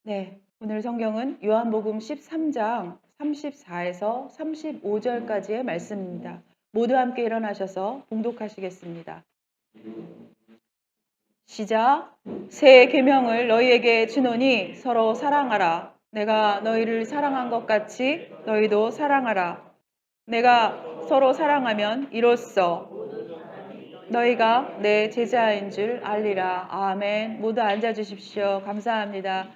네, 오늘 성경은 요한복음 13장 34에서 35절까지의 말씀입니다. 모두 함께 일어나셔서 봉독하시겠습니다. 시작. 새 계명을 너희에게 주노니 서로 사랑하라. 내가 너희를 사랑한 것 같이 너희도 사랑하라. 내가 서로 사랑하면 이로써 너희가 내 제자인 줄 알리라. 아멘. 모두 앉아 주십시오. 감사합니다.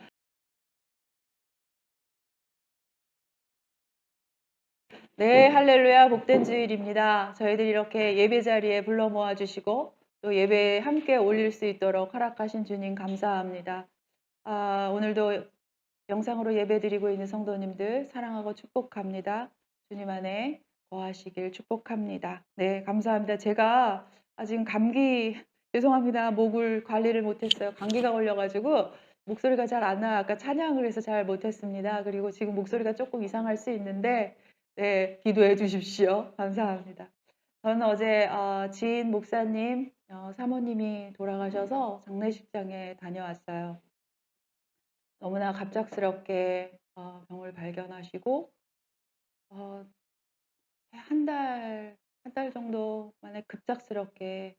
네, 할렐루야, 복된 주일입니다. 저희들 이렇게 예배 자리에 불러 모아 주시고 또 예배에 함께 올릴 수 있도록 허락하신 주님 감사합니다. 오늘도 영상으로 예배 드리고 있는 성도님들 사랑하고 축복합니다. 주님 안에 거하시길 축복합니다. 네, 감사합니다. 제가 지금 감기 죄송합니다. 목을 관리를 못했어요. 감기가 걸려가지고 목소리가 잘 안 나요. 아까 찬양을 해서 잘 못했습니다. 그리고 지금 목소리가 조금 이상할 수 있는데 네, 기도해 주십시오. 감사합니다. 저는 어제 지인 목사님, 사모님이 돌아가셔서 장례식장에 다녀왔어요. 너무나 갑작스럽게 병을 발견하시고 한 달 정도 만에 급작스럽게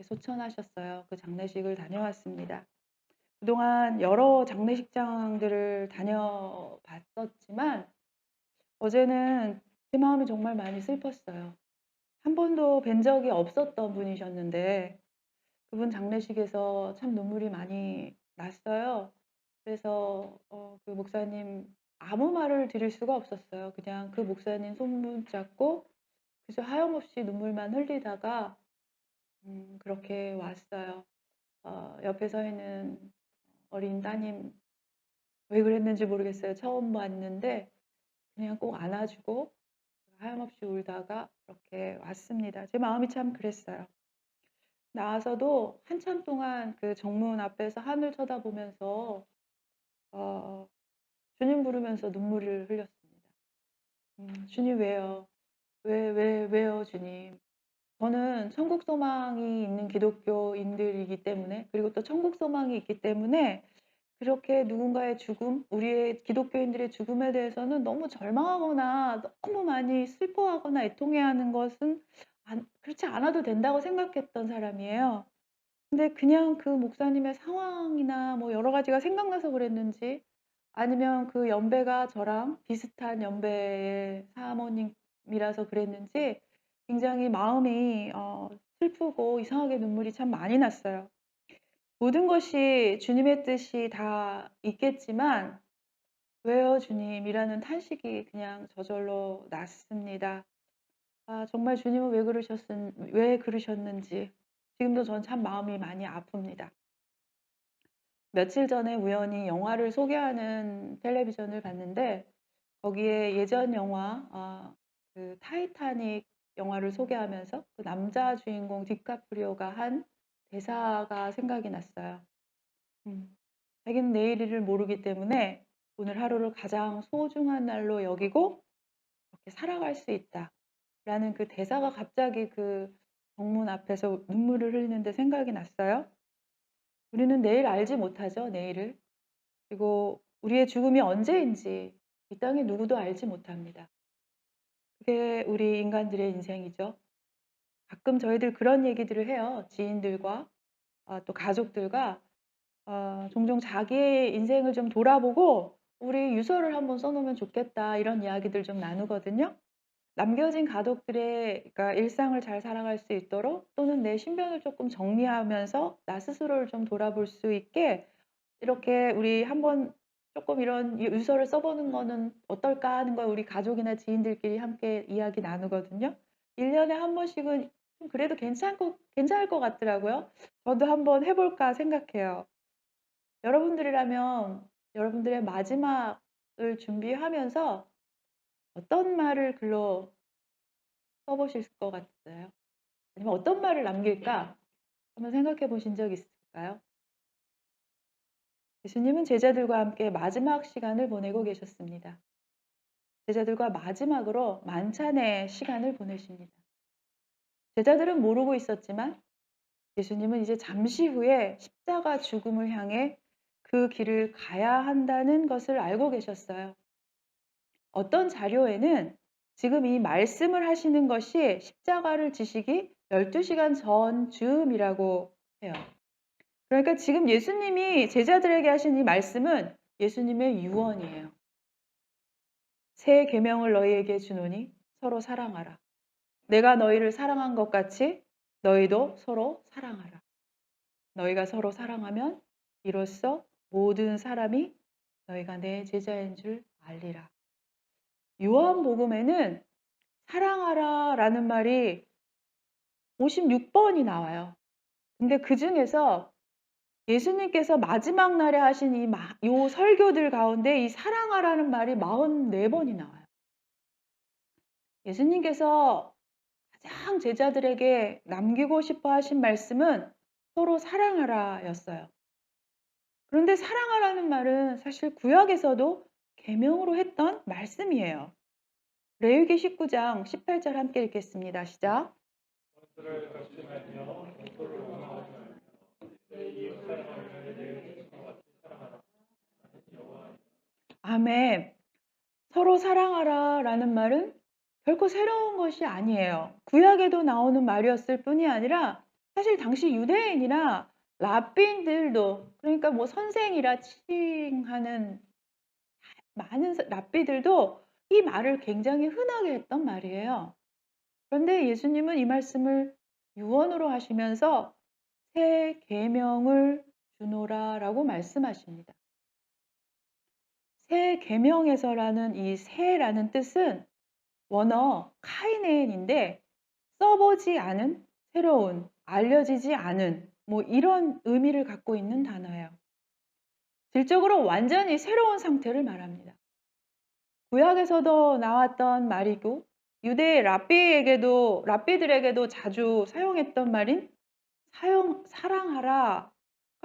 소천하셨어요. 그 장례식을 다녀왔습니다. 그동안 여러 장례식장들을 다녀봤었지만 어제는 제 마음이 정말 많이 슬펐어요. 한 번도 뵌 적이 없었던 분이셨는데 그분 장례식에서 참 눈물이 많이 났어요. 그래서 그 목사님 아무 말을 드릴 수가 없었어요. 그냥 그 목사님 손 붙잡고 그저 하염없이 눈물만 흘리다가 그렇게 왔어요. 옆에 서 있는 어린 따님 왜 그랬는지 모르겠어요. 처음 봤는데 그냥 꼭 안아주고 하염없이 울다가 그렇게 왔습니다. 제 마음이 참 그랬어요. 나와서도 한참 동안 그 정문 앞에서 하늘 쳐다보면서 어, 주님 부르면서 눈물을 흘렸습니다. 주님 왜요? 왜요, 주님? 저는 천국 소망이 있는 기독교인들이기 때문에, 그리고 또 천국 소망이 있기 때문에, 그렇게 누군가의 죽음, 우리의 기독교인들의 죽음에 대해서는 너무 절망하거나 너무 많이 슬퍼하거나 애통해하는 것은 그렇지 않아도 된다고 생각했던 사람이에요. 근데 그냥 그 목사님의 상황이나 뭐 여러 가지가 생각나서 그랬는지 아니면 그 연배가 저랑 비슷한 연배의 사모님이라서 그랬는지 굉장히 마음이 슬프고 이상하게 눈물이 참 많이 났어요. 모든 것이 주님의 뜻이 다 있겠지만 왜요 주님이라는 탄식이 그냥 저절로 났습니다. 정말 주님은 왜 그러셨는지 지금도 전 참 마음이 많이 아픕니다. 며칠 전에 우연히 영화를 소개하는 텔레비전을 봤는데 거기에 예전 영화 그 타이타닉 영화를 소개하면서 그 남자 주인공 디카프리오가 한 대사가 생각이 났어요. 자기는 내일을 모르기 때문에 오늘 하루를 가장 소중한 날로 여기고 이렇게 살아갈 수 있다. 라는 그 대사가 갑자기 그 정문 앞에서 눈물을 흘리는데 생각이 났어요. 우리는 내일 알지 못하죠, 내일을. 그리고 우리의 죽음이 언제인지 이 땅에 누구도 알지 못합니다. 그게 우리 인간들의 인생이죠. 가끔 저희들 그런 얘기들을 해요. 지인들과 또 가족들과 종종 자기의 인생을 좀 돌아보고 우리 유서를 한번 써놓으면 좋겠다 이런 이야기들 좀 나누거든요. 남겨진 가족들의 그러니까 일상을 잘 살아갈 수 있도록 또는 내 신변을 조금 정리하면서 나 스스로를 좀 돌아볼 수 있게 이렇게 우리 한번 조금 이런 유서를 써보는 거는 어떨까 하는 걸 우리 가족이나 지인들끼리 함께 이야기 나누거든요. 1년에 한 번씩은 좀 그래도 괜찮을 것 같더라고요. 저도 한번 해볼까 생각해요. 여러분들이라면 여러분들의 마지막을 준비하면서 어떤 말을 글로 써보실 것 같아요? 아니면 어떤 말을 남길까? 한번 생각해 보신 적 있을까요? 예수님은 제자들과 함께 마지막 시간을 보내고 계셨습니다. 제자들과 마지막으로 만찬의 시간을 보내십니다. 제자들은 모르고 있었지만 예수님은 이제 잠시 후에 십자가 죽음을 향해 그 길을 가야 한다는 것을 알고 계셨어요. 어떤 자료에는 지금 이 말씀을 하시는 것이 십자가를 지시기 12시간 전쯤이라고 해요. 그러니까 지금 예수님이 제자들에게 하신 이 말씀은 예수님의 유언이에요. 새 계명을 너희에게 주노니 서로 사랑하라. 내가 너희를 사랑한 것 같이 너희도 서로 사랑하라. 너희가 서로 사랑하면 이로써 모든 사람이 너희가 내 제자인 줄 알리라. 요한복음에는 사랑하라 라는 말이 56번이 나와요. 근데 그 중에서 예수님께서 마지막 날에 하신 요 설교들 가운데 이 사랑하라는 말이 44번이 나와요. 예수님께서 가장 제자들에게 남기고 싶어 하신 말씀은 서로 사랑하라 였어요. 그런데 사랑하라는 말은 사실 구약에서도 계명으로 했던 말씀이에요. 레위기 19장 18절 함께 읽겠습니다. 시작. 아멘. 서로 사랑하라 라는 말은 결코 새로운 것이 아니에요. 구약에도 나오는 말이었을 뿐이 아니라 사실 당시 유대인이나 랍빈들도, 그러니까 뭐 선생이라 칭하는 많은 랍비들도 이 말을 굉장히 흔하게 했던 말이에요. 그런데 예수님은 이 말씀을 유언으로 하시면서 새 계명을 주노라라고 말씀하십니다. 새 계명에서라는 이 새라는 뜻은 원어 카이네인인데 써보지 않은, 새로운, 알려지지 않은 뭐 이런 의미를 갖고 있는 단어예요. 질적으로 완전히 새로운 상태를 말합니다. 구약에서도 나왔던 말이고 유대 랍비들에게도 자주 사용했던 말인 사랑하라가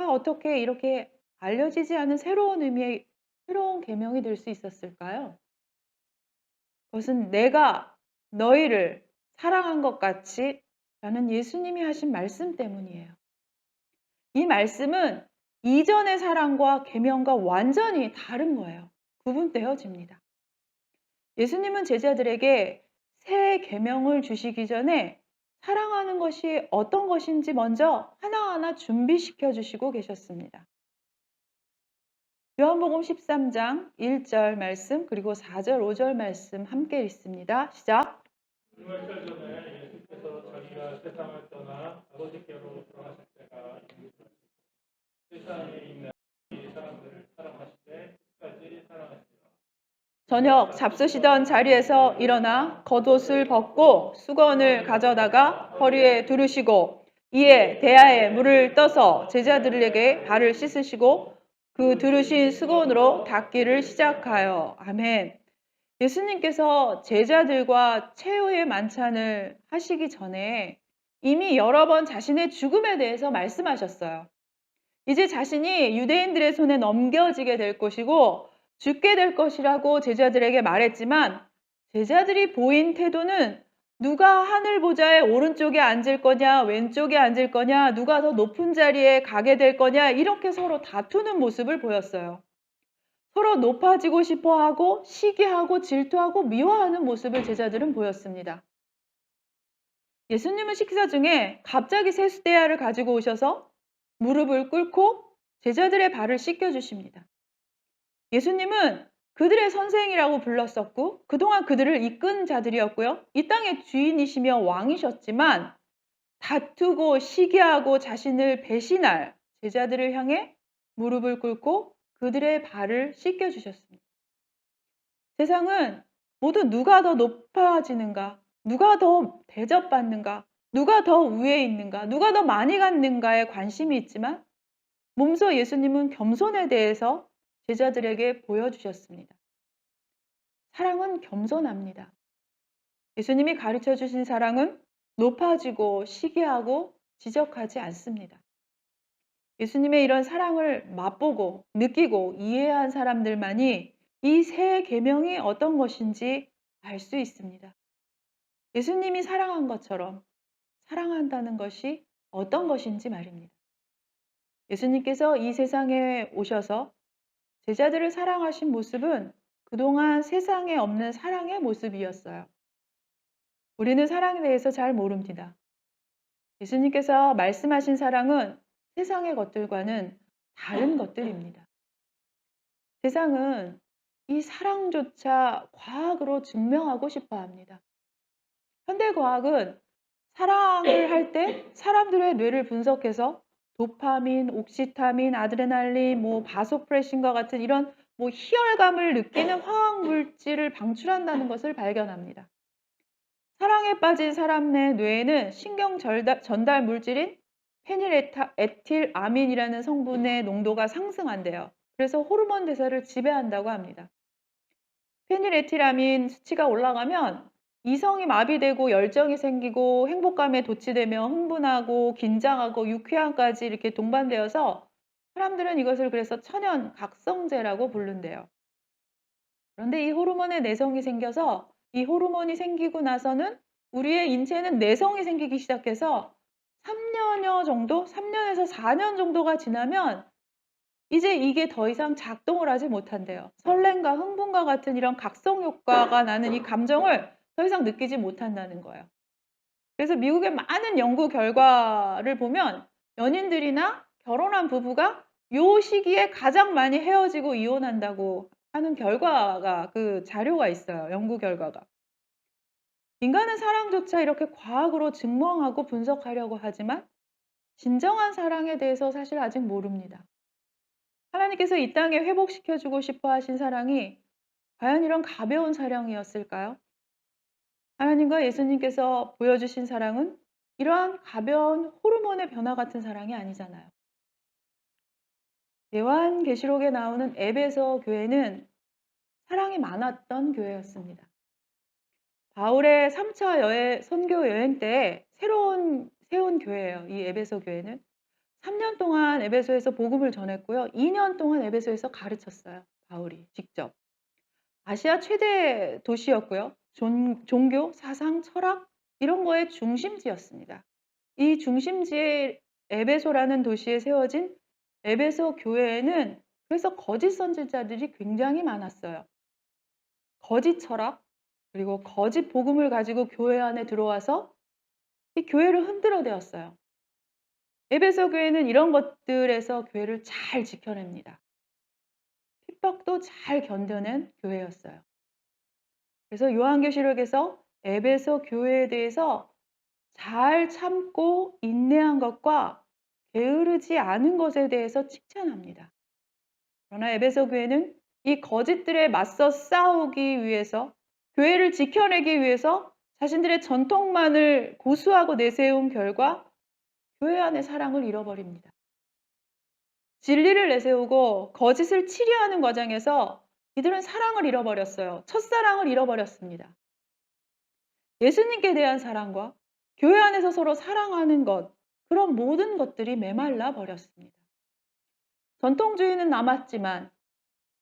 어떻게 이렇게 알려지지 않은 새로운 의미의 새로운 계명이 될 수 있었을까요? 그것은 내가 너희를 사랑한 것 같이 라는 예수님이 하신 말씀 때문이에요. 이 말씀은 이전의 사랑과 계명과 완전히 다른 거예요. 구분되어집니다. 예수님은 제자들에게 새 계명을 주시기 전에 사랑하는 것이 어떤 것인지 먼저 하나하나 준비시켜 주시고 계셨습니다. 요한복음 13장 1절 말씀 그리고 4절 5절 말씀 함께 읽습니다. 시작. 몇 달 전에 예수께서 자기가 세상을 떠나 아버지께로 돌아가실 때가 세상에 있는 이 사람들을 사랑하시되 끝까지 사랑하시라. 저녁 잡수시던 자리에서 일어나 겉옷을 벗고 수건을 가져다가 허리에 두르시고 이에 대야에 물을 떠서 제자들에게 발을 씻으시고 그 두르신 수건으로 닦기를 시작하여 아멘. 예수님께서 제자들과 최후의 만찬을 하시기 전에 이미 여러 번 자신의 죽음에 대해서 말씀하셨어요. 이제 자신이 유대인들의 손에 넘겨지게 될 것이고 죽게 될 것이라고 제자들에게 말했지만 제자들이 보인 태도는 누가 하늘 보좌의 오른쪽에 앉을 거냐 왼쪽에 앉을 거냐 누가 더 높은 자리에 가게 될 거냐 이렇게 서로 다투는 모습을 보였어요. 서로 높아지고 싶어하고 시기하고 질투하고 미워하는 모습을 제자들은 보였습니다. 예수님은 식사 중에 갑자기 세수대야를 가지고 오셔서 무릎을 꿇고 제자들의 발을 씻겨주십니다. 예수님은 그들의 선생이라고 불렀었고 그동안 그들을 이끈 자들이었고요. 이 땅의 주인이시며 왕이셨지만 다투고 시기하고 자신을 배신할 제자들을 향해 무릎을 꿇고 그들의 발을 씻겨주셨습니다. 세상은 모두 누가 더 높아지는가, 누가 더 대접받는가, 누가 더 위에 있는가, 누가 더 많이 갖는가에 관심이 있지만 몸소 예수님은 겸손에 대해서 제자들에게 보여주셨습니다. 사랑은 겸손합니다. 예수님이 가르쳐 주신 사랑은 높아지고 시기하고 지적하지 않습니다. 예수님의 이런 사랑을 맛보고 느끼고 이해한 사람들만이 이 새 계명이 어떤 것인지 알 수 있습니다. 예수님이 사랑한 것처럼 사랑한다는 것이 어떤 것인지 말입니다. 예수님께서 이 세상에 오셔서 제자들을 사랑하신 모습은 그동안 세상에 없는 사랑의 모습이었어요. 우리는 사랑에 대해서 잘 모릅니다. 예수님께서 말씀하신 사랑은 세상의 것들과는 다른 것들입니다. 세상은 이 사랑조차 과학으로 증명하고 싶어 합니다. 현대과학은 사랑을 할 때 사람들의 뇌를 분석해서 도파민, 옥시타민, 아드레날린, 바소프레신과 같은 이런 희열감을 느끼는 화학 물질을 방출한다는 것을 발견합니다. 사랑에 빠진 사람 내 뇌에는 신경 전달 물질인 페닐에틸아민이라는 성분의 농도가 상승한대요. 그래서 호르몬 대사를 지배한다고 합니다. 페닐에틸아민 수치가 올라가면 이성이 마비되고 열정이 생기고 행복감에 도취되며 흥분하고 긴장하고 유쾌함까지 이렇게 동반되어서 사람들은 이것을 그래서 천연 각성제라고 부른대요. 그런데 이 호르몬에 내성이 생겨서 이 호르몬이 생기고 나서는 우리의 인체는 내성이 생기기 시작해서 3년여 정도, 3년에서 4년 정도가 지나면 이제 이게 더 이상 작동을 하지 못한대요. 설렘과 흥분과 같은 이런 각성 효과가 나는 이 감정을 더 이상 느끼지 못한다는 거예요. 그래서 미국의 많은 연구 결과를 보면 연인들이나 결혼한 부부가 요 시기에 가장 많이 헤어지고 이혼한다고 하는 결과가 그 자료가 있어요. 연구 결과가. 인간은 사랑조차 이렇게 과학으로 증명하고 분석하려고 하지만 진정한 사랑에 대해서 사실 아직 모릅니다. 하나님께서 이 땅에 회복시켜주고 싶어 하신 사랑이 과연 이런 가벼운 사랑이었을까요? 하나님과 예수님께서 보여주신 사랑은 이러한 가벼운 호르몬의 변화 같은 사랑이 아니잖아요. 요한계시록에 나오는 에베소 교회는 사랑이 많았던 교회였습니다. 바울의 3차 선교 여행 때 새로운 세운 교회예요. 이 에베소 교회는 3년 동안 에베소에서 복음을 전했고요. 2년 동안 에베소에서 가르쳤어요. 바울이 직접. 아시아 최대 도시였고요. 종교, 사상, 철학 이런 거의 중심지였습니다. 이 중심지에 에베소라는 도시에 세워진 에베소 교회에는 그래서 거짓 선지자들이 굉장히 많았어요. 거짓 철학 그리고 거짓 복음을 가지고 교회 안에 들어와서 이 교회를 흔들어대었어요. 에베소 교회는 이런 것들에서 교회를 잘 지켜냅니다. 핍박도 잘 견뎌낸 교회였어요. 그래서 요한계시록에서 에베소 교회에 대해서 잘 참고 인내한 것과 게으르지 않은 것에 대해서 칭찬합니다. 그러나 에베소 교회는 이 거짓들에 맞서 싸우기 위해서 교회를 지켜내기 위해서 자신들의 전통만을 고수하고 내세운 결과 교회 안의 사랑을 잃어버립니다. 진리를 내세우고 거짓을 치료하는 과정에서 이들은 사랑을 잃어버렸어요. 첫사랑을 잃어버렸습니다. 예수님께 대한 사랑과 교회 안에서 서로 사랑하는 것, 그런 모든 것들이 메말라 버렸습니다. 전통주의는 남았지만,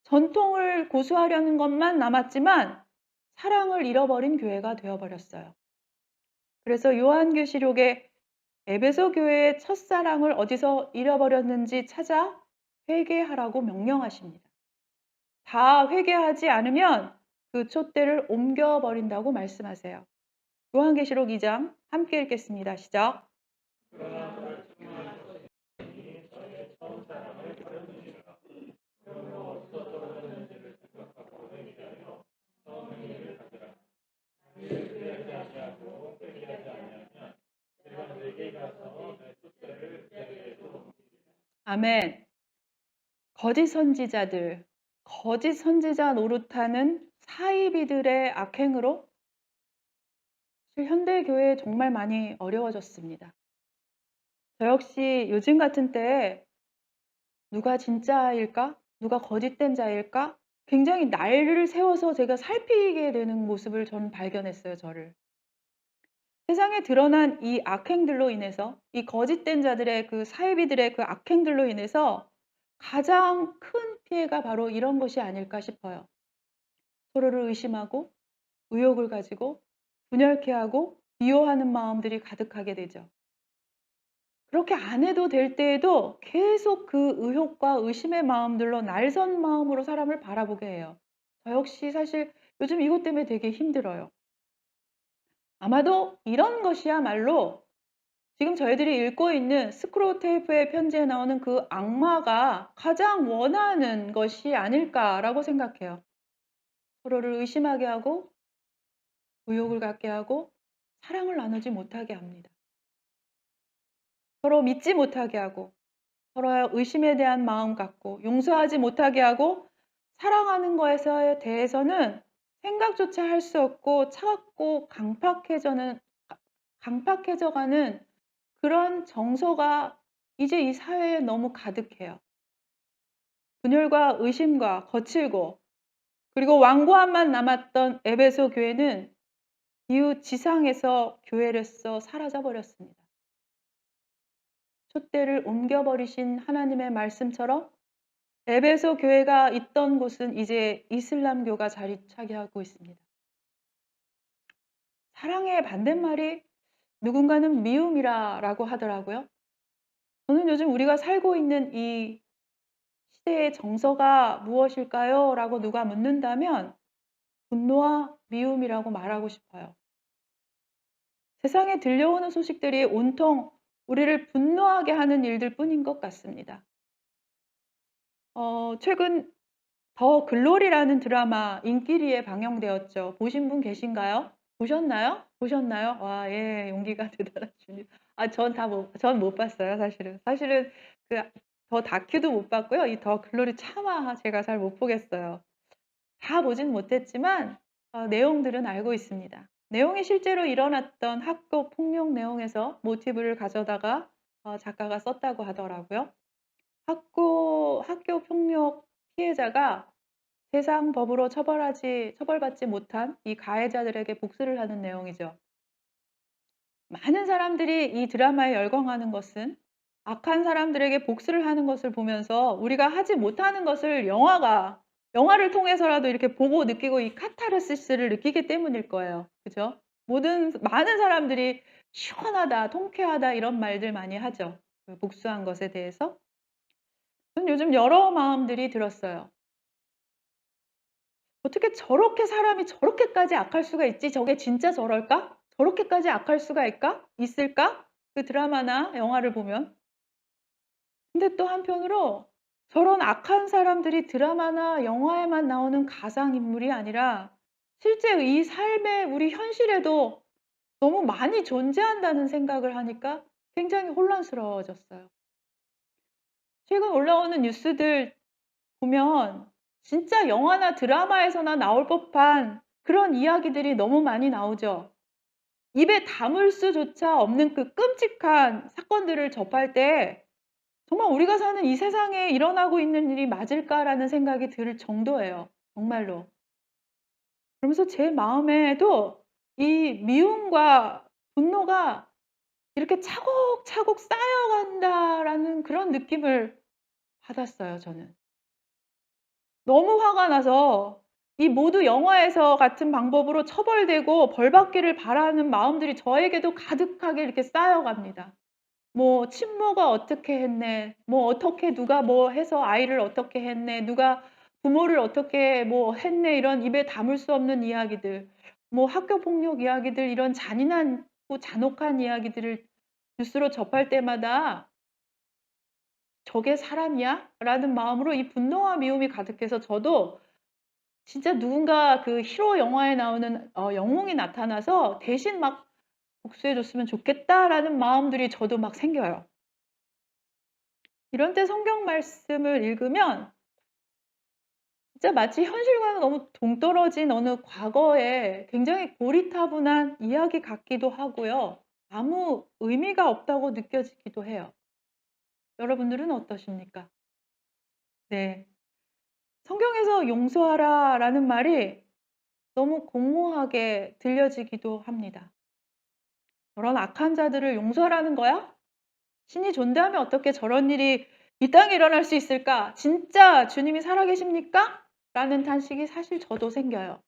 전통을 고수하려는 것만 남았지만, 사랑을 잃어버린 교회가 되어버렸어요. 그래서 요한계시록에 에베소 교회의 첫사랑을 어디서 잃어버렸는지 찾아 회개하라고 명령하십니다. 다 회개하지 않으면 그 촛대를 옮겨버린다고 말씀하세요. 요한계시록 2장 함께 읽겠습니다. 시작. 아멘. 거짓 선지자들, 거짓 선지자 노릇하는 사이비들의 악행으로 현대 교회에 정말 많이 어려워졌습니다. 저 역시 요즘 같은 때에 누가 진짜일까? 누가 거짓된 자일까? 굉장히 날을 세워서 제가 살피게 되는 모습을 저는 발견했어요, 저를. 세상에 드러난 이 악행들로 인해서, 이 거짓된 자들의 그 사이비들의 그 악행들로 인해서 가장 큰 피해가 바로 이런 것이 아닐까 싶어요. 서로를 의심하고, 의욕을 가지고, 분열케 하고, 비호하는 마음들이 가득하게 되죠. 그렇게 안 해도 될 때에도 계속 그 의혹과 의심의 마음들로 날선 마음으로 사람을 바라보게 해요. 저 역시 사실 요즘 이것 때문에 되게 힘들어요. 아마도 이런 것이야말로 지금 저희들이 읽고 있는 스크롤테이프의 편지에 나오는 그 악마가 가장 원하는 것이 아닐까라고 생각해요. 서로를 의심하게 하고 의욕을 갖게 하고 사랑을 나누지 못하게 합니다. 서로 믿지 못하게 하고 서로의 의심에 대한 마음 갖고 용서하지 못하게 하고 사랑하는 것에 대해서는 생각조차 할 수 없고 차갑고 강팍해져가는 그런 정서가 이제 이 사회에 너무 가득해요. 분열과 의심과 거칠고 그리고 완고함만 남았던 에베소 교회는 이후 지상에서 교회로서 사라져 버렸습니다. 촛대를 옮겨버리신 하나님의 말씀처럼 에베소 교회가 있던 곳은 이제 이슬람교가 자리 차지하고 있습니다. 사랑의 반대말이 누군가는 미움이라고 하더라고요. 저는 요즘 우리가 살고 있는 이 시대의 정서가 무엇일까요? 라고 누가 묻는다면 분노와 미움이라고 말하고 싶어요. 세상에 들려오는 소식들이 온통 우리를 분노하게 하는 일들 뿐인 것 같습니다. 최근 더 글로리라는 드라마 인기리에 방영되었죠. 보신 분 계신가요? 보셨나요? 보셨나요? 와, 예, 용기가 대단하십니다. 아, 전 못 봤어요, 사실은. 사실은 그 더 다큐도 못 봤고요. 이 더 글로리 차마 제가 잘 못 보겠어요. 다 보진 못했지만 내용들은 알고 있습니다. 내용이 실제로 일어났던 학교 폭력 내용에서 모티브를 가져다가 작가가 썼다고 하더라고요. 학교 폭력 피해자가 세상 법으로 처벌받지 못한 이 가해자들에게 복수를 하는 내용이죠. 많은 사람들이 이 드라마에 열광하는 것은 악한 사람들에게 복수를 하는 것을 보면서 우리가 하지 못하는 것을 영화를 통해서라도 이렇게 보고 느끼고 이 카타르시스를 느끼기 때문일 거예요. 그죠? 많은 사람들이 시원하다, 통쾌하다 이런 말들 많이 하죠. 그 복수한 것에 대해서. 저는 요즘 여러 마음들이 들었어요. 어떻게 저렇게 사람이 저렇게까지 악할 수가 있지? 저게 진짜 저럴까? 저렇게까지 악할 수가 있을까? 그 드라마나 영화를 보면. 근데 또 한편으로 저런 악한 사람들이 드라마나 영화에만 나오는 가상인물이 아니라 실제 이 삶의 우리 현실에도 너무 많이 존재한다는 생각을 하니까 굉장히 혼란스러워졌어요. 최근 올라오는 뉴스들 보면 진짜 영화나 드라마에서나 나올 법한 그런 이야기들이 너무 많이 나오죠. 입에 담을 수조차 없는 그 끔찍한 사건들을 접할 때 정말 우리가 사는 이 세상에 일어나고 있는 일이 맞을까라는 생각이 들 정도예요. 정말로. 그러면서 제 마음에도 이 미움과 분노가 이렇게 차곡차곡 쌓여간다라는 그런 느낌을 받았어요, 저는. 너무 화가 나서 이 모두 영화에서 같은 방법으로 처벌되고 벌받기를 바라는 마음들이 저에게도 가득하게 이렇게 쌓여갑니다. 뭐 친모가 어떻게 했네, 뭐 어떻게 누가 뭐 해서 아이를 어떻게 했네, 누가 부모를 어떻게 뭐 했네, 이런 입에 담을 수 없는 이야기들, 뭐 학교 폭력 이야기들, 이런 잔인하고 잔혹한 이야기들을 뉴스로 접할 때마다 '저게 사람이야?' 라는 마음으로 이 분노와 미움이 가득해서 저도 진짜 누군가 그 히로 영화에 나오는 영웅이 나타나서 대신 막 '복수해 줬으면 좋겠다.'라는 마음들이 저도 막 생겨요. 이런 때 성경 말씀을 읽으면 진짜 마치 현실과는 너무 동떨어진 어느 과거에 굉장히 고리타분한 이야기 같기도 하고요. 아무 의미가 없다고 느껴지기도 해요. 여러분들은 어떠십니까? 네. 성경에서 용서하라라는 말이 너무 공모하게 들려지기도 합니다. "저런 악한 자들을 용서하라는 거야? 신이 존재하면 어떻게 저런 일이 이 땅에 일어날 수 있을까? 진짜 주님이 살아계십니까?" 라는 탄식이 사실 저도 생겨요.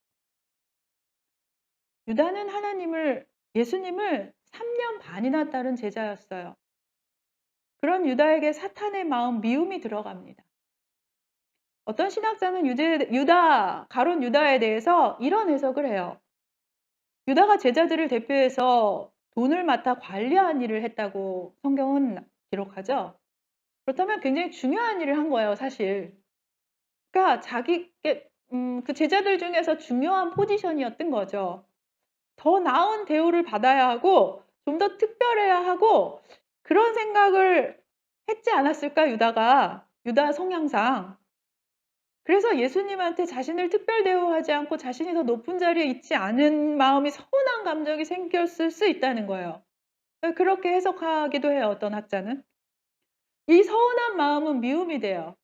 유다는 예수님을 3년 반이나 따른 제자였어요. 그런 유다에게 사탄의 마음 미움이 들어갑니다. 어떤 신학자는 가룟 유다에 대해서 이런 해석을 해요. 유다가 제자들을 대표해서 돈을 맡아 관리한 일을 했다고 성경은 기록하죠. 그렇다면 굉장히 중요한 일을 한 거예요, 사실. 그러니까 그 제자들 중에서 중요한 포지션이었던 거죠. 더 나은 대우를 받아야 하고 좀 더 특별해야 하고 그런 생각을 했지 않았을까, 유다 성향상. 그래서 예수님한테 자신을 특별 대우하지 않고 자신이 더 높은 자리에 있지 않은 마음이 서운한 감정이 생겼을 수 있다는 거예요. 그렇게 해석하기도 해요, 어떤 학자는. 이 서운한 마음은 미움이 돼요.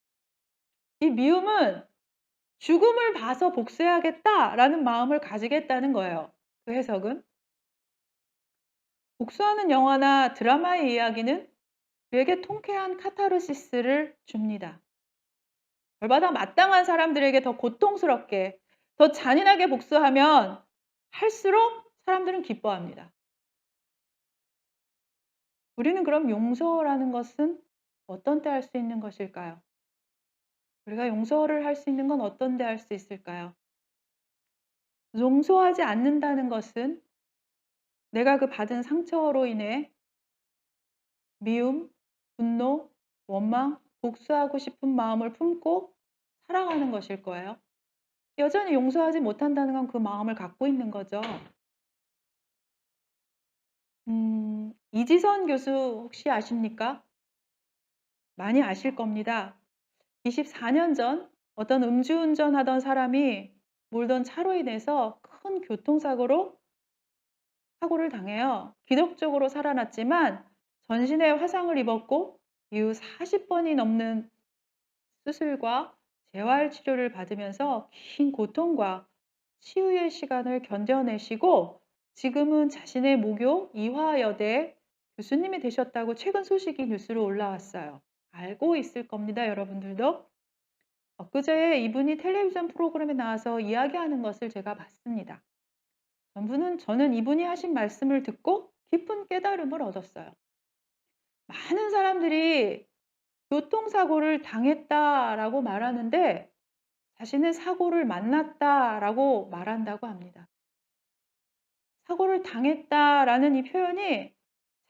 이 미움은 죽음을 봐서 복수해야겠다라는 마음을 가지겠다는 거예요. 그 해석은. 복수하는 영화나 드라마의 이야기는 우리에게 통쾌한 카타르시스를 줍니다. 벌받아 마땅한 사람들에게 더 고통스럽게, 더 잔인하게 복수하면 할수록 사람들은 기뻐합니다. 우리는 그럼 용서라는 것은 어떤 때 할 수 있는 것일까요? 우리가 용서를 할 수 있는 건 어떤 때 할 수 있을까요? 용서하지 않는다는 것은 내가 그 받은 상처로 인해 미움, 분노, 원망, 복수하고 싶은 마음을 품고 살아가는 것일 거예요. 여전히 용서하지 못한다는 건 그 마음을 갖고 있는 거죠. 이지선 교수 혹시 아십니까? 많이 아실 겁니다. 24년 전 어떤 음주운전 하던 사람이 몰던 차로 인해서 큰 교통사고를 당해요. 기적적으로 살아났지만 전신에 화상을 입었고 이후 40번이 넘는 수술과 재활 치료를 받으면서 긴 고통과 치유의 시간을 견뎌내시고 지금은 자신의 모교 이화여대 교수님이 되셨다고 최근 소식이 뉴스로 올라왔어요. 알고 있을 겁니다, 여러분들도. 엊그제 이분이 텔레비전 프로그램에 나와서 이야기하는 것을 제가 봤습니다. 저는 이분이 하신 말씀을 듣고 깊은 깨달음을 얻었어요. 많은 사람들이 교통사고를 당했다라고 말하는데 자신은 사고를 만났다라고 말한다고 합니다. 사고를 당했다라는 이 표현이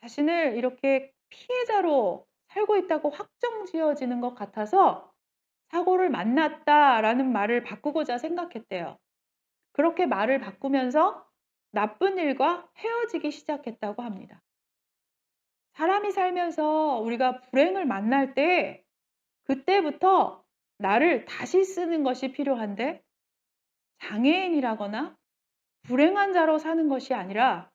자신을 이렇게 피해자로 살고 있다고 확정지어지는 것 같아서 사고를 만났다라는 말을 바꾸고자 생각했대요. 그렇게 말을 바꾸면서 나쁜 일과 헤어지기 시작했다고 합니다. 사람이 살면서 우리가 불행을 만날 때 그때부터 나를 다시 쓰는 것이 필요한데 장애인이라거나 불행한 자로 사는 것이 아니라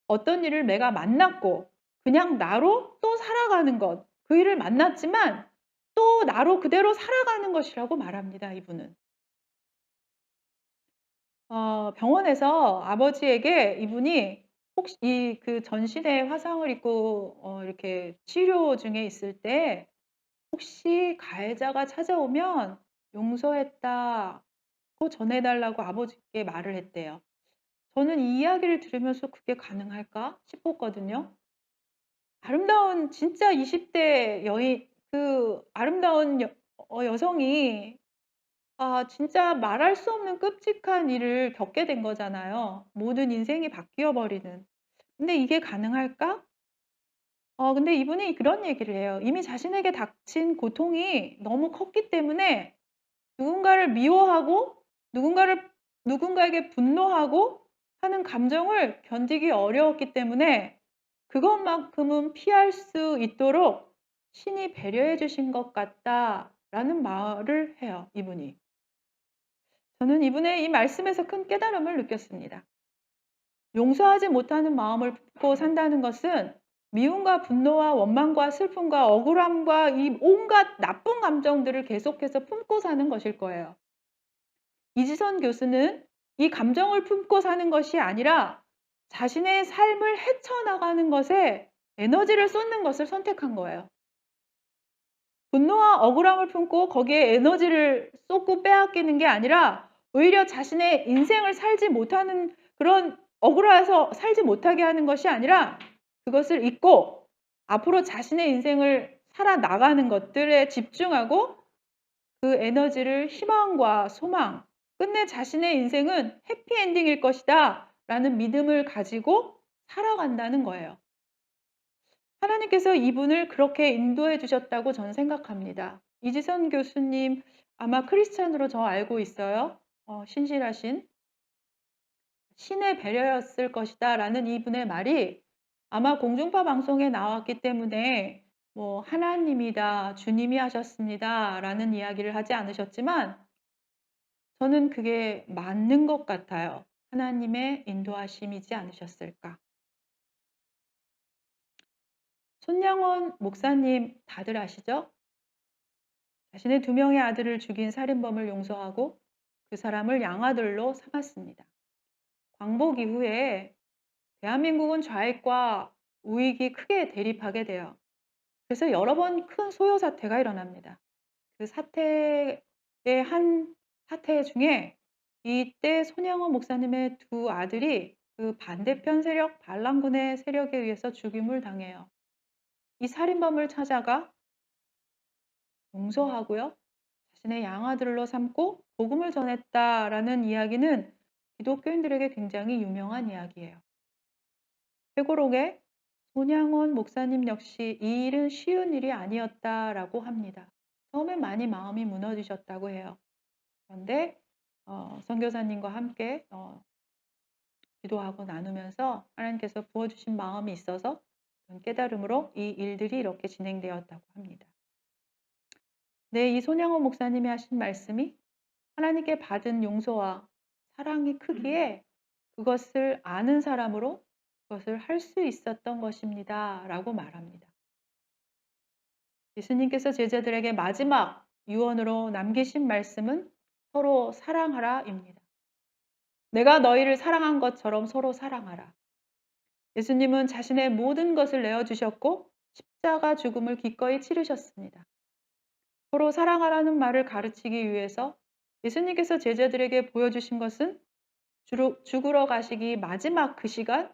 어떤 일을 내가 만났고 그냥 나로 또 살아가는 것. 그 일을 만났지만 또 나로 그대로 살아가는 것이라고 말합니다, 이분은. 병원에서 아버지에게 이분이 혹시 그 전신에 화상을 입고 이렇게 치료 중에 있을 때 혹시 가해자가 찾아오면 용서했다고 전해달라고 아버지께 말을 했대요. 저는 이 이야기를 들으면서 그게 가능할까 싶었거든요. 아름다운 진짜 20대 그 아름다운 여성이 진짜 말할 수 없는 끔찍한 일을 겪게 된 거잖아요. 모든 인생이 바뀌어 버리는. 근데 이게 가능할까? 근데 이분이 그런 얘기를 해요. 이미 자신에게 닥친 고통이 너무 컸기 때문에 누군가를 미워하고 누군가에게 분노하고 하는 감정을 견디기 어려웠기 때문에 그것만큼은 피할 수 있도록 신이 배려해 주신 것 같다라는 말을 해요, 이분이. 저는 이분의 이 말씀에서 큰 깨달음을 느꼈습니다. 용서하지 못하는 마음을 품고 산다는 것은 미움과 분노와 원망과 슬픔과 억울함과 이 온갖 나쁜 감정들을 계속해서 품고 사는 것일 거예요. 이지선 교수는 이 감정을 품고 사는 것이 아니라 자신의 삶을 헤쳐나가는 것에 에너지를 쏟는 것을 선택한 거예요. 분노와 억울함을 품고 거기에 에너지를 쏟고 빼앗기는 게 아니라 오히려 자신의 인생을 살지 못하는 억울해서 살지 못하게 하는 것이 아니라 그것을 잊고 앞으로 자신의 인생을 살아나가는 것들에 집중하고 그 에너지를 희망과 소망, 끝내 자신의 인생은 해피엔딩일 것이다 라는 믿음을 가지고 살아간다는 거예요. 하나님께서 이분을 그렇게 인도해 주셨다고 저는 생각합니다. 이지선 교수님 아마 크리스찬으로 저 알고 있어요. 신실하신 신의 배려였을 것이다 라는 이분의 말이 아마 공중파 방송에 나왔기 때문에 뭐 하나님이다, 주님이 하셨습니다 라는 이야기를 하지 않으셨지만 저는 그게 맞는 것 같아요. 하나님의 인도하심이지 않으셨을까. 손양원 목사님 다들 아시죠? 자신의 2명의 아들을 죽인 살인범을 용서하고 그 사람을 양아들로 삼았습니다. 광복 이후에 대한민국은 좌익과 우익이 크게 대립하게 돼요. 그래서 여러 번 큰 소요 사태가 일어납니다. 그 사태의 한 사태 중에 이때 손양원 목사님의 2 아들이 그 반대편 세력 반란군의 세력에 의해서 죽임을 당해요. 이 살인범을 찾아가 용서하고요. 자신의 양아들로 삼고 복음을 전했다라는 이야기는 기독교인들에게 굉장히 유명한 이야기예요. 회고록에 손양원 목사님 역시 이 일은 쉬운 일이 아니었다라고 합니다. 처음에 많이 마음이 무너지셨다고 해요. 그런데 선교사님과 함께 기도하고 나누면서 하나님께서 부어주신 마음이 있어서 깨달음으로 이 일들이 이렇게 진행되었다고 합니다. 네, 이 손양원 목사님이 하신 말씀이 하나님께 받은 용서와 사랑이 크기에 그것을 아는 사람으로 그것을 할 수 있었던 것입니다. 라고 말합니다. 예수님께서 제자들에게 마지막 유언으로 남기신 말씀은 서로 사랑하라입니다. 내가 너희를 사랑한 것처럼 서로 사랑하라. 예수님은 자신의 모든 것을 내어주셨고 십자가 죽음을 기꺼이 치르셨습니다. 서로 사랑하라는 말을 가르치기 위해서 예수님께서 제자들에게 보여주신 것은 죽으러 가시기 마지막 그 시간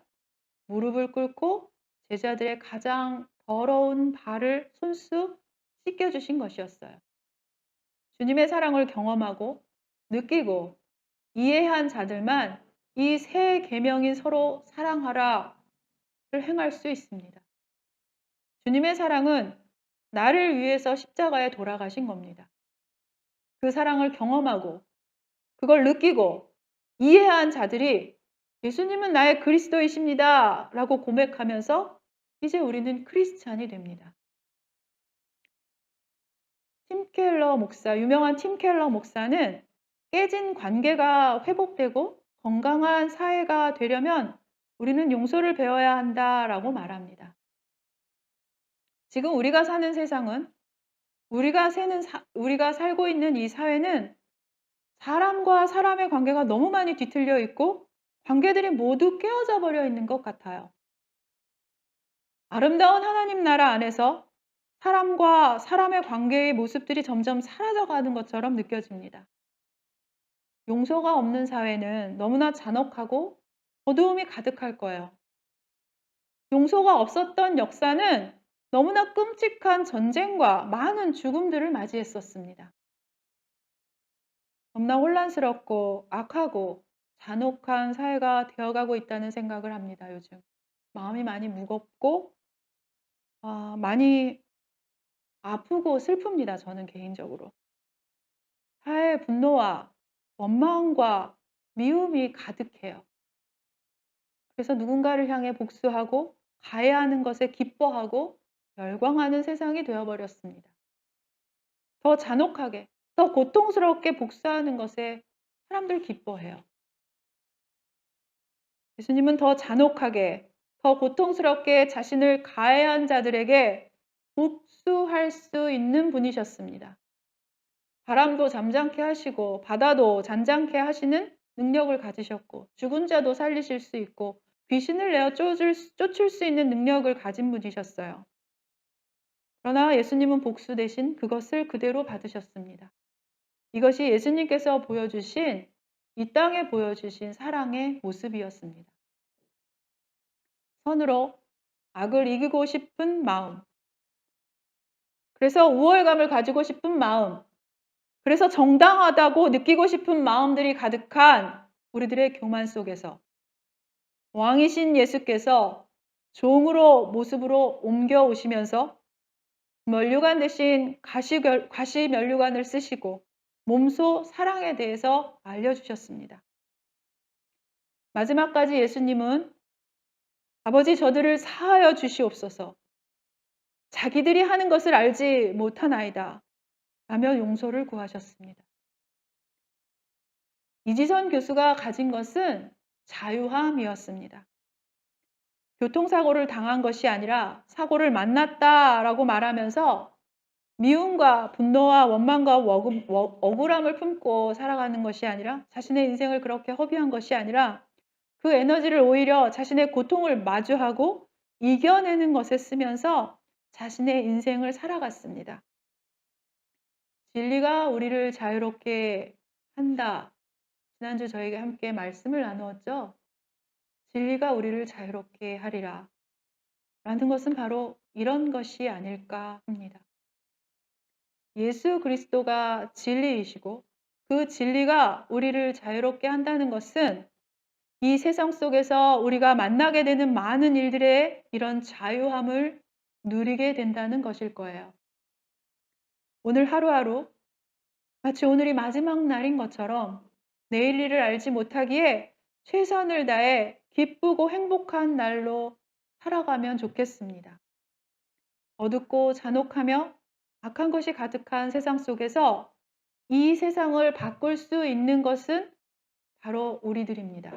무릎을 꿇고 제자들의 가장 더러운 발을 손수 씻겨주신 것이었어요. 주님의 사랑을 경험하고 느끼고 이해한 자들만 이 새 계명인 서로 사랑하라를 행할 수 있습니다. 주님의 사랑은 나를 위해서 십자가에 돌아가신 겁니다. 그 사랑을 경험하고 그걸 느끼고 이해한 자들이 예수님은 나의 그리스도이십니다 라고 고백하면서 이제 우리는 크리스찬이 됩니다. 팀 켈러 목사, 유명한 팀 켈러 목사는 깨진 관계가 회복되고 건강한 사회가 되려면 우리는 용서를 배워야 한다라고 말합니다. 지금 우리가 사는 세상은 우리가 살고 있는 이 사회는 사람과 사람의 관계가 너무 많이 뒤틀려 있고 관계들이 모두 깨어져 버려 있는 것 같아요. 아름다운 하나님 나라 안에서 사람과 사람의 관계의 모습들이 점점 사라져가는 것처럼 느껴집니다. 용서가 없는 사회는 너무나 잔혹하고 어두움이 가득할 거예요. 용서가 없었던 역사는 너무나 끔찍한 전쟁과 많은 죽음들을 맞이했었습니다. 너무나 혼란스럽고 악하고 잔혹한 사회가 되어가고 있다는 생각을 합니다, 요즘. 마음이 많이 무겁고 많이 아프고 슬픕니다, 저는 개인적으로. 사회의 분노와 원망과 미움이 가득해요. 그래서 누군가를 향해 복수하고 가해하는 것에 기뻐하고 열광하는 세상이 되어버렸습니다. 더 잔혹하게, 더 고통스럽게 복수하는 것에 사람들 기뻐해요. 예수님은 더 잔혹하게, 더 고통스럽게 자신을 가해한 자들에게 복수할 수 있는 분이셨습니다. 바람도 잠잠케 하시고 바다도 잔잔케 하시는 능력을 가지셨고 죽은 자도 살리실 수 있고 귀신을 내어 쫓을 수 있는 능력을 가진 분이셨어요. 그러나 예수님은 복수 대신 그것을 그대로 받으셨습니다. 이것이 예수님께서 보여주신 이 땅에 보여주신 사랑의 모습이었습니다. 선으로 악을 이기고 싶은 마음, 그래서 우월감을 가지고 싶은 마음, 그래서 정당하다고 느끼고 싶은 마음들이 가득한 우리들의 교만 속에서 왕이신 예수께서 종으로 모습으로 옮겨오시면서 면류관 대신 가시 면류관을 쓰시고 몸소 사랑에 대해서 알려주셨습니다. 마지막까지 예수님은 아버지 저들을 사하여 주시옵소서, 자기들이 하는 것을 알지 못하나이다 라며 용서를 구하셨습니다. 이지선 교수가 가진 것은 자유함이었습니다. 교통사고를 당한 것이 아니라 사고를 만났다라고 말하면서 미움과 분노와 원망과 억울함을 품고 살아가는 것이 아니라, 자신의 인생을 그렇게 허비한 것이 아니라 그 에너지를 오히려 자신의 고통을 마주하고 이겨내는 것에 쓰면서 자신의 인생을 살아갔습니다. 진리가 우리를 자유롭게 한다. 지난주 저에게 함께 말씀을 나누었죠. 진리가 우리를 자유롭게 하리라 라는 것은 바로 이런 것이 아닐까 합니다. 예수 그리스도가 진리이시고 그 진리가 우리를 자유롭게 한다는 것은 이 세상 속에서 우리가 만나게 되는 많은 일들의 이런 자유함을 누리게 된다는 것일 거예요. 오늘 하루하루 마치 오늘이 마지막 날인 것처럼 내일 일을 알지 못하기에 최선을 다해 기쁘고 행복한 날로 살아가면 좋겠습니다. 어둡고 잔혹하며 악한 것이 가득한 세상 속에서 이 세상을 바꿀 수 있는 것은 바로 우리들입니다.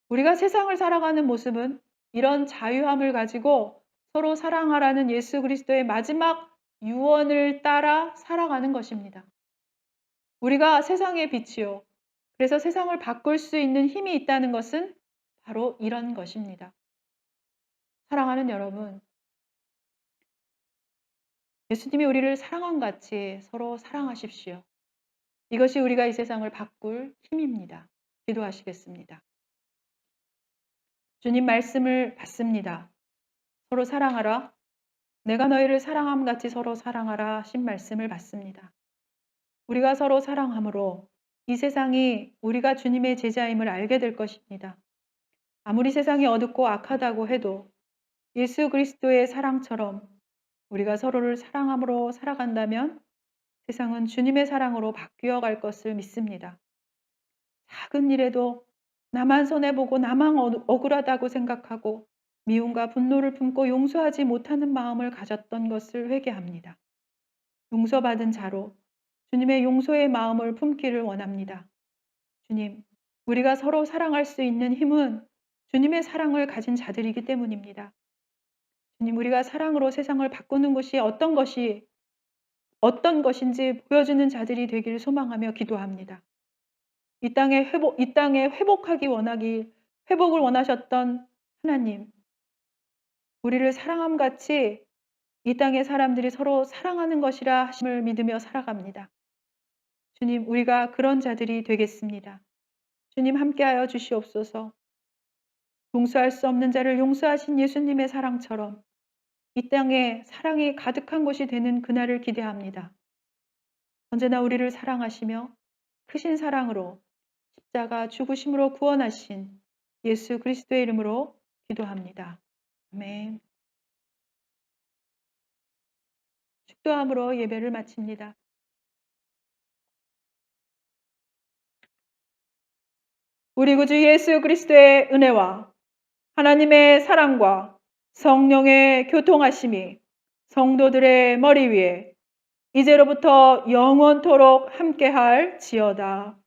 우리가 세상을 살아가는 모습은 이런 자유함을 가지고 서로 사랑하라는 예수 그리스도의 마지막 유언을 따라 살아가는 것입니다. 우리가 세상의 빛이요, 그래서 세상을 바꿀 수 있는 힘이 있다는 것은 바로 이런 것입니다. 사랑하는 여러분, 예수님이 우리를 사랑한 같이 서로 사랑하십시오. 이것이 우리가 이 세상을 바꿀 힘입니다. 기도하시겠습니다. 주님 말씀을 받습니다. 서로 사랑하라. 내가 너희를 사랑함 같이 서로 사랑하라 하신 말씀을 받습니다. 우리가 서로 사랑함으로 이 세상이 우리가 주님의 제자임을 알게 될 것입니다. 아무리 세상이 어둡고 악하다고 해도 예수 그리스도의 사랑처럼 우리가 서로를 사랑함으로 살아간다면 세상은 주님의 사랑으로 바뀌어 갈 것을 믿습니다. 작은 일에도 나만 손해보고 나만 억울하다고 생각하고 미움과 분노를 품고 용서하지 못하는 마음을 가졌던 것을 회개합니다. 용서받은 자로 주님의 용서의 마음을 품기를 원합니다. 주님, 우리가 서로 사랑할 수 있는 힘은 주님의 사랑을 가진 자들이기 때문입니다. 주님, 우리가 사랑으로 세상을 바꾸는 것이 어떤 것인지 보여주는 자들이 되기를 소망하며 기도합니다. 이 땅에 회복하기 회복을 원하셨던 하나님, 우리를 사랑함 같이 이 땅의 사람들이 서로 사랑하는 것이라 하심을 믿으며 살아갑니다. 주님, 우리가 그런 자들이 되겠습니다. 주님, 함께하여 주시옵소서. 용서할 수 없는 자를 용서하신 예수님의 사랑처럼 이 땅에 사랑이 가득한 곳이 되는 그날을 기대합니다. 언제나 우리를 사랑하시며 크신 사랑으로 십자가 죽으심으로 구원하신 예수 그리스도의 이름으로 기도합니다. 아멘. 축도함으로 예배를 마칩니다. 우리 구주 예수 그리스도의 은혜와 하나님의 사랑과 성령의 교통하심이 성도들의 머리 위에 이제로부터 영원토록 함께할 지어다.